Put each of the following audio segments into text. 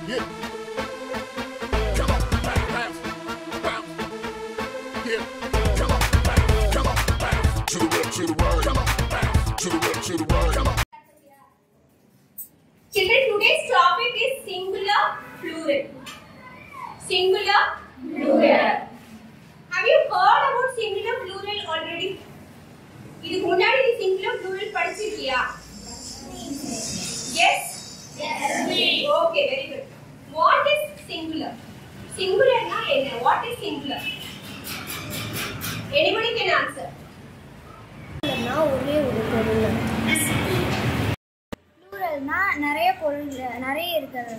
Yeah. Come on, bounce, bounce. Yeah. Come on, bounce. To the left, to the right. Come on, bounce. To the left, to the right. Come on. Children, today's topic is singular plural. Singular plural. Have you heard about singular plural already? இதுக்கு முன்னாடி நீ singular plural படிச்சிருக்கியா? Yes? Yes. Okay, very good. What is singular? Singular na enna? What is singular? Anybody can answer. னா ஒரே ஒரு பொருள். ப்ளூரல்னா நிறைய பொருள் நிறைய இருக்குது.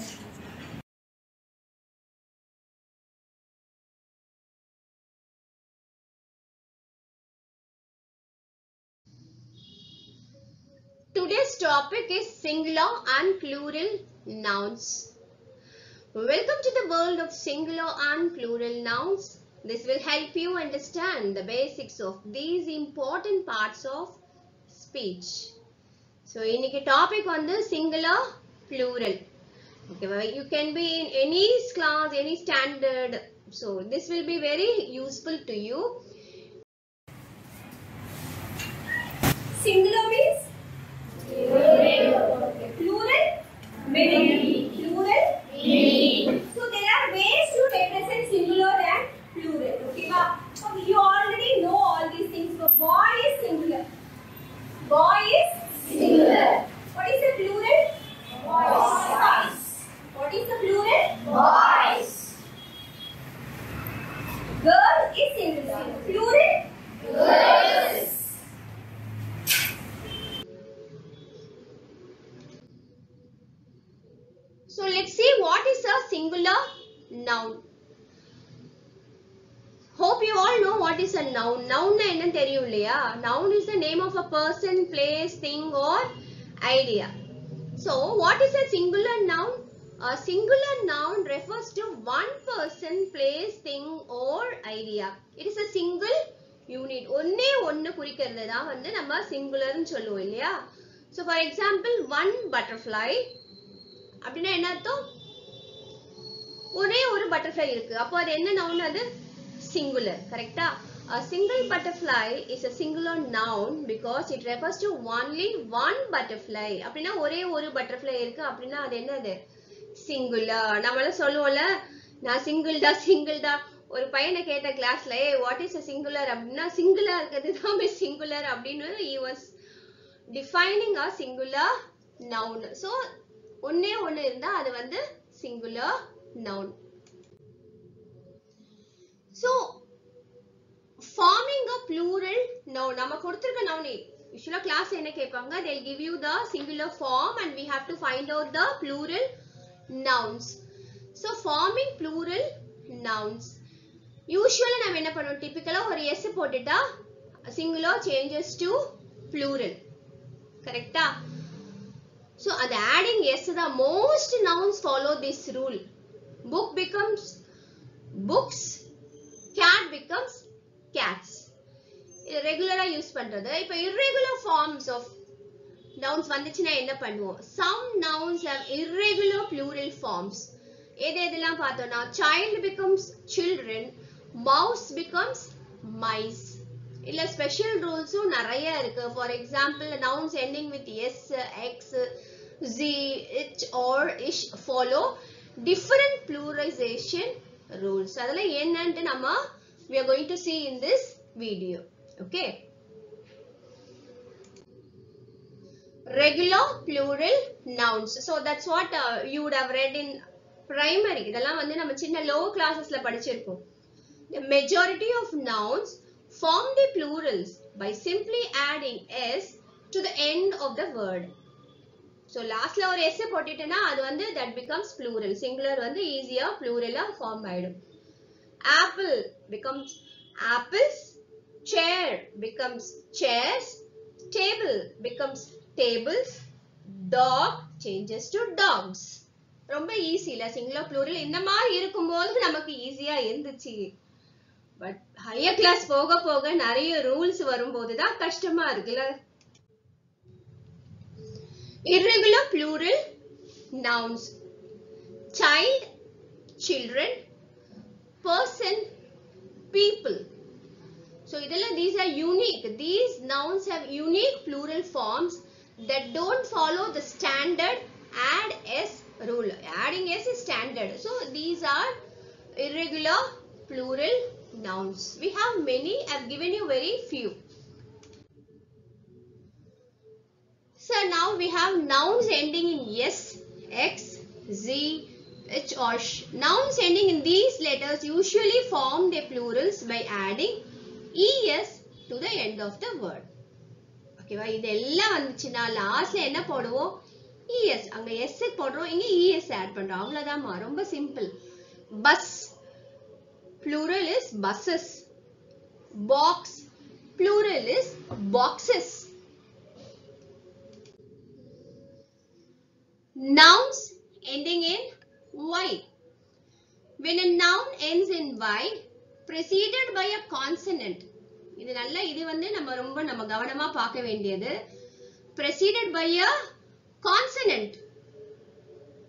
Today's topic is singular and plural nouns. Welcome to the world of singular and plural nouns. This will help you understand the basics of these important parts of speech. So, இன்னைக்கு topic வந்து singular plural. Okay, you can be in any class, any standard. So, this will be very useful to you. Singular means plural, many. Plural, many. So there are ways to represent singular and plural. Okay, so you already know all these things. So boy is singular. Boy is singular. What is the plural? Boys. What is the plural? Boys. Girl is singular. Plural? Girls. So let's see what is a singular noun. Hope you all know what is a noun. Noun na enna theriyum illaya? Noun is the name of a person, place, thing or idea. So what is a singular noun? A singular noun refers to one person, place, thing or idea. It is a single unit. ஒன்னே ஒன்னு குறிக்கிறது தான் வந்து நம்ம singular னு சொல்லுவோம் இல்லையா? So for example, one butterfly அப்படினா என்ன அர்த்தம்? ஒரே ஒரு butterfly இருக்கு. அப்போ அது என்ன noun அது? Singular, கரெக்ட்டா? A single butterfly is a singular noun because it refers to only one butterfly. அப்படினா ஒரே ஒரு butterfly இருக்கு அப்படினா அது என்னது? Singular. நம்மள சொல்லுவோம்ல நான் single டா ஒரு பையனை கேட்ட கிளாஸ்ல what is a singular அப்படினா singular இருக்கிறது தான் singular அப்படினு he was defining a singular noun. So ஒண்ணே ஒண்ணு இருந்தா அது வந்து singular noun. So forming a plural noun நம்ம கொடுத்திருக்க noun usually class என்ன கேட்பாங்க they'll give you the singular form and we have to find out the plural nouns. So forming plural nouns usually நம்ம என்ன பண்ணுவோம் typically ஒரு s போட்டுட்டா singular changes to plural, கரெக்ட்டா? So at adding s the most nouns follow this rule. Book becomes books, cat becomes cats. Regular use பண்றது. இப்போ irregular forms of nouns வந்துச்சுனா என்ன பண்ணுவோம்? Some nouns have irregular plural forms. எதெல்லாம் பார்த்தோம்னா child becomes children, mouse becomes mice. இல்ல special rulesம் நிறைய இருக்கு. For example, nouns ending with s, x, z, it or ish follow different pluralization rules. அதெல்லாம் என்னன்னு நம்ம we are going to see in this video. Okay. Regular plural nouns. So that's what you would have read in primary. இதெல்லாம் வந்து நம்ம சின்ன low classesல படிச்சிருப்போம். The majority of nouns form the plurals by simply adding s to the end of the word. So lastல ஒரு s போட்டுட்டேனா அது வந்து that becomes plural. Singular வந்து easier plural form ஆயிடும். Apple becomes apples, chair becomes chairs, table becomes tables, dog changes to dogs. ரொம்ப easy இல்ல singular plural இந்த மாதிரி இருக்கும்போது நமக்கு ஈஸியா இருந்துச்சு. பட் ஹையர் கிளாஸ் போக போக நிறைய ரூல்ஸ் வரும்போது தான் கஷ்டமா இருக்குல்ல. Irregular plural nouns. child, children, person, people. So these are unique. These nouns have unique plural forms that don't follow the standard add s rule. Adding s is standard. So these are irregular plural nouns. We have many. I have given you very few. So now we have nouns ending in s, x, z, h or sh. Nouns ending in these letters usually form their plurals by adding es to the end of the word. Okay, va? இதெல்லாம் வந்துச்சுனா லாஸ்ட்ல என்ன போடுவோம்? es. அங்க s க்கு போடுறோம், இங்க es add பண்றோம். அவ்வளவுதான்மா, ரொம்ப simple. bus plural is buses. box plural is boxes. Nouns ending in y. When a noun ends in y preceded by a consonant, இது வந்து நம்ம கவனமா பார்க்க வேண்டியது. preceded by a consonant.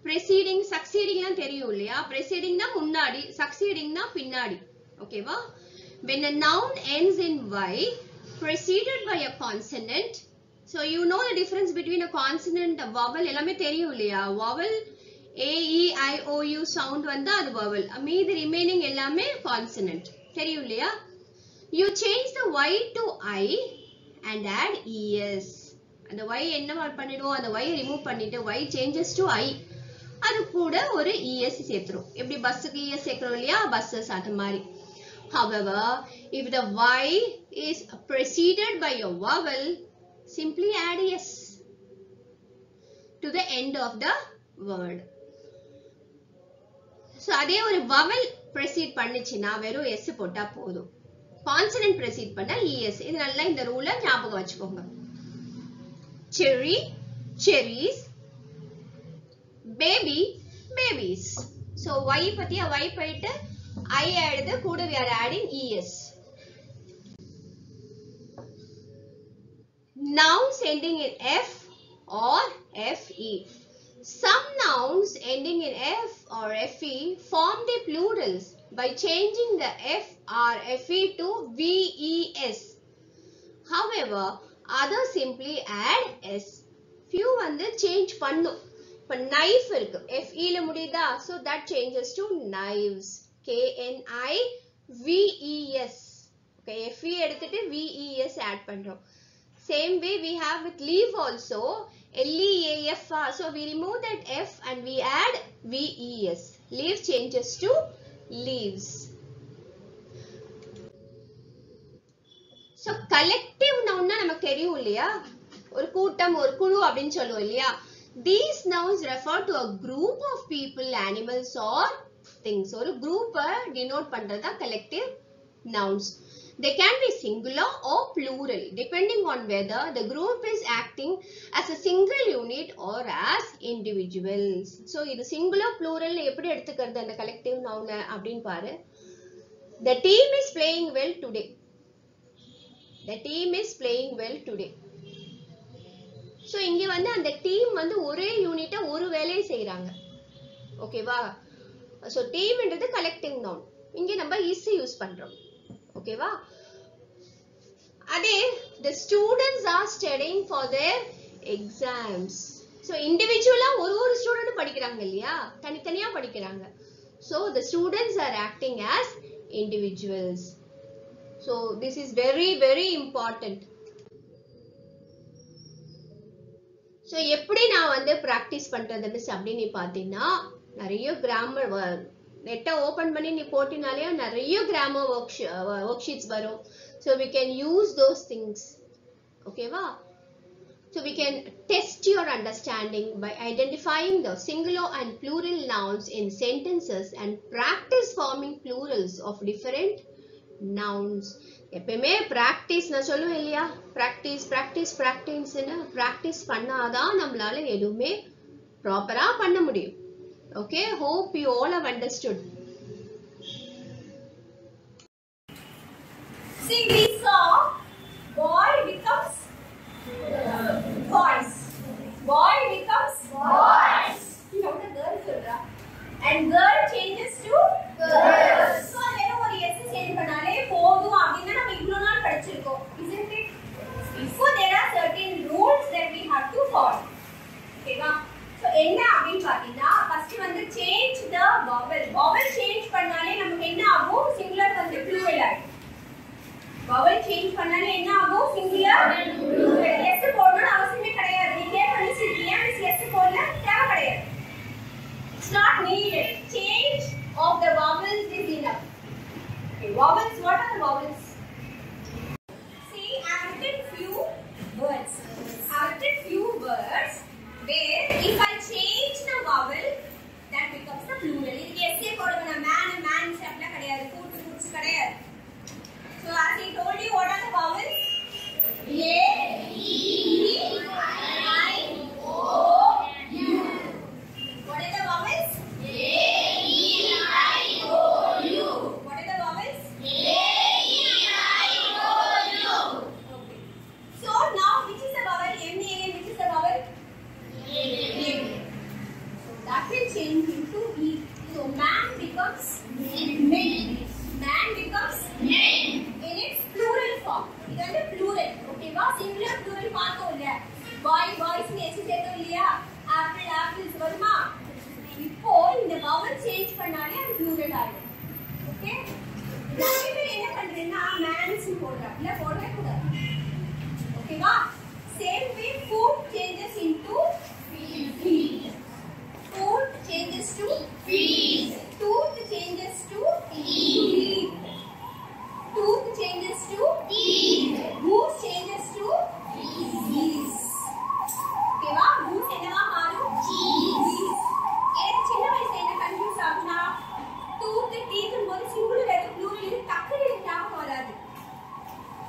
preceding succeeding லாம் தெரியும் இல்லையா? preceding னா முன்னாடி, succeeding னா பின்னாடி. ஓகேவா? when a noun ends in y preceded by a consonant, so you know the difference between a consonant, a vowel, எல்லாமே தெரியும் இல்லையா? vowel a e i o u sound வந்தா அது vowel, மீதி remaining எல்லாமே consonant. தெரியும் இல்லையா? You change the y to I and add es. அந்த y என்ன பண்ணிடுவோம்? அந்த y remove பண்ணிட்டு y changes to I. அது கூட ஒரு es சேர்த்துரும். எப்படி பஸ்ஸுக்கு es சேர்க்கிறோம் இல்லையா? buses அது மாதிரி. However, if the y is preceded by a vowel, simply add s to the end of the word. So அதே ஒரு vowel precede பண்ணுச்சுனா வெறும் s போட்டா போதும். consonant precede பண்ணா es. இது நல்லா இந்த ரூலை ஞாபகம் வச்சுக்கோங்க. cherry, cherries, baby, babies. So y பத்தியா y போயிட்டு I ஆடுது, கூட we are adding es. Nouns ending in f or fe. Some nouns ending in f or fe form their plurals by changing the f or fe to ves. However, others simply add s. Few வந்து change பண்ணும். இப்ப knife இருக்கு, fe ல முடியுதா? So that changes to knives. k-n-i-v-e-s. Okay, fe எடுத்துட்டு ves add பண்றோம். Same way we have with leaf also, L-E-A-F. So we remove that F and we add V-E-S. Leaf changes to leaves. So collective noun நமக்கு தெரியும் இல்லையா? ஒரு கூட்டம், ஒரு குழு அப்படின்னு சொல்லுவோம் இல்லையா? These nouns refer to a group of people, animals or things. ஒரு group denote பண்றதா collective nouns. They can be singular or plural depending on whether the group is acting as a single unit or as individuals. So இது singular plural எப்படி எடுத்துக்கிறது அந்த collective noun அப்படினு பாரு. The team is playing well today. The team is playing well today. So இங்க வந்து அந்த team வந்து ஒரே யூனிட்டா ஒரு வேலையை செய்றாங்க. ஓகேவா? So team என்றது collective noun. இங்க நம்ம is யூஸ் பண்றோம். ஓகேவா? அதே the students are studying for their exams. So individually ஒரு ஸ்டூடண்ட் படிக்கிறாங்க இல்லையா? தனித்தனியா படிக்கிறாங்க. So the students are acting as individuals. So this is very very important. So எப்படி நான் வந்து பிராக்டிஸ் பண்றது மிஸ் அப்படின்னு நீ பாத்தீங்கன்னா நிறைய கிராமர் நெட்டை ஓபன் பண்ணி நீ போட்டினாலே நிறைய கிராமர் ஒர்க் ஷீட்ஸ் வரும். So we can use those things. Okay va? So we can test your understanding by identifying the singular and plural nouns in sentences and practice forming plurals of different nouns. எப்பவுமே practice நான் சொல்லுவேன் இல்லையா? Practice practice பிராக்டிஸ்னு practice பண்ணாதான் நம்மளால எதுவுமே ப்ராப்பரா பண்ண முடியும். Okay, hope you all have understood. See, we saw boy becomes boys. Boy becomes boys. You have the girl, Sudha. and girl changes to girls. So then ஒரு s change பண்ணாலே போதும் அப்படினா நம்ம இவ்வளவு நாள் படிச்சிருக்கோம், isn't it? So there are certain rules that we have to follow. ஓகேவா? So என்ன அப்படினு பாத்தீங்கன்னா first வந்து change the vowel. Vowel change பண்ணாலே நமக்கு என்ன ஆகும்? singular வந்து plural ஆகும். vowel change பண்ணாலே என்ன ஆகும்? singular plural. s போடணும் அவசியமே கிடையாது. நீங்க பண்ணிச்சிருக்கீங்க, s போடல தேவை கிடையாது. It's not needed. Change of the vowels is enough. Okay, vowels, what are the vowels? See, I have written few words. I have written few words where if I change the vowel, that becomes the plural. If yes, போடுங்க man, man அப்படிலாம் கிடையாது, கூட்டு கூட்டு கிடையாது. So as I told you, what are the vowels? A, E, I, O, U. What are the vowels? A, E, I, O, U. What are the vowels? A, E, I, O, U. Okay. So now which is the vowel? M, A, which is the vowel? A. So that will change into E. So man becomes men. Man becomes men in its plural form. இது வந்து plural. ஓகேவா? singular plural பார்த்தோம் இல்ல? boy boys னு S சேர்த்தோம் இல்லையா? apple apples வருமா? இப்போ இந்த vowel change பண்ணாலே அது plural ஆயிடும். ஓகே? நிறைய பேர் என்ன பண்றீங்கன்னா mans னு போடுறாங்க. இல்ல போடவே கூடாது. ஓகேவா? same way food changes into feed. Food changes to feed. Tooth changes to teeth. Tooth changes to teeth. Goose changes to geese. ஓகேவா? goose என்னவா மாறும்? geese. எனக்கு சின்ன வயசுல என்ன கன்ஃபியூஸ் ஆகுனா tooth teeth போது சிங்குலர் எது ப்ளூரல் இது டக்குனு ஞாபகம் வராது.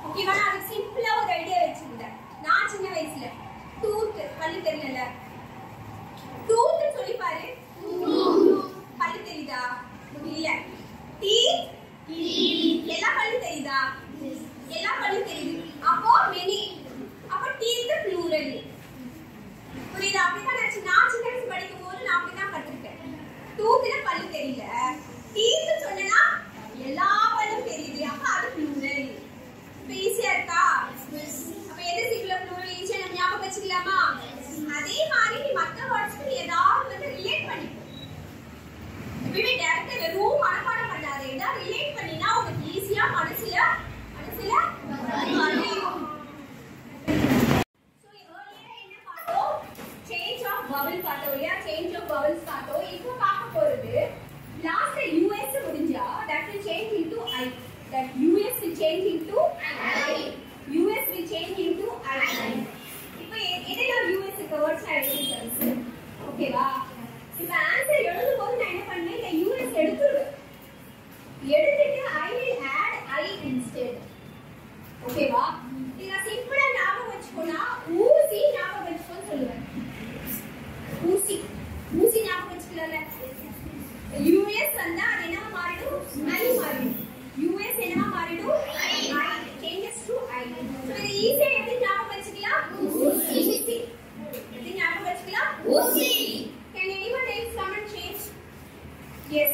ஓகேவா? நான் அதுக்கு சிம்பிளா ஒரு ஐடியா வச்சிருந்தேன். நான் சின்ன வயசுல tooth பல்லு தெரியல. tooth சொல்லி பாரு. பல்லு தெரியுதா? இல்ல. teeth எல்லா பல்லு தெரியுதா? எல்லா பல்லு தெரியுது. அப்போ many. அப்போ teeth plural. புரியுதா? அப்படிதான் நான் சின்ன வயசு படிக்கும்போது நான் அப்படிதான் கத்துக்கிட்டேன். toothல பல்லு தெரியல. teeth சொன்னா எல்லா பல்லும் தெரியுது. அப்ப அது plural. இப்ப ஈஸியா இருக்கா? அப்ப எது singular plural ஈஸியா நம்ம ஞாபகம் வச்சுக்கலாமா? அதே மாதிரி நீ மத்த வேர்ட்ஸ்க்கு ஏதாவது வந்து ரிலேட் பண்ணிக்கோ. எப்பவுமே டைரக்டா வெறும் மனப்பாடம் பண்ணாதே. ஏதாவது ரிலேட் பண்ணினா உனக்கு ஈஸியா மனசுல பதியும். சோ earlier என்ன பார்த்தோம்? change of vowel பார்த்தோம் இல்லையா? change of vowels பார்த்தோம். இப்போ பார்க்க போறது லாஸ்ட்ல US முடிஞ்சா that will change into I. That US will change into I. US will change into I. இப்போ எதெல்லாம் US க்கு வேர்ட்ஸ் எழுதுறேன். ஓகேவா? இப்ப ஆன்சர் எழுதும்போது நான் என்ன பண்ணேன்? இந்த US எடுத்துடுவேன். எடுத்துட்டு I will add I instead. ஓகேவா? இத சிம்பிளா ஞாபகம் வச்சுக்கோனா ஊசி ஞாபகம் வச்சுக்கோன்னு சொல்லுவேன். ஊசி ஞாபகம் வச்சுக்கலாம்ல? US வந்தா அது என்னவா மாறிடும்? I மாறிடும். US என்னவா மாறிடும்? I changes to I. So இது ஈஸியா எப்படி ஞாபகம் வச்சுக்கலாம்? ஊசி. எப்படி ஞாபகம் வச்சுக்கலாம்? ஊசி. Can anyone else come and change? Yes.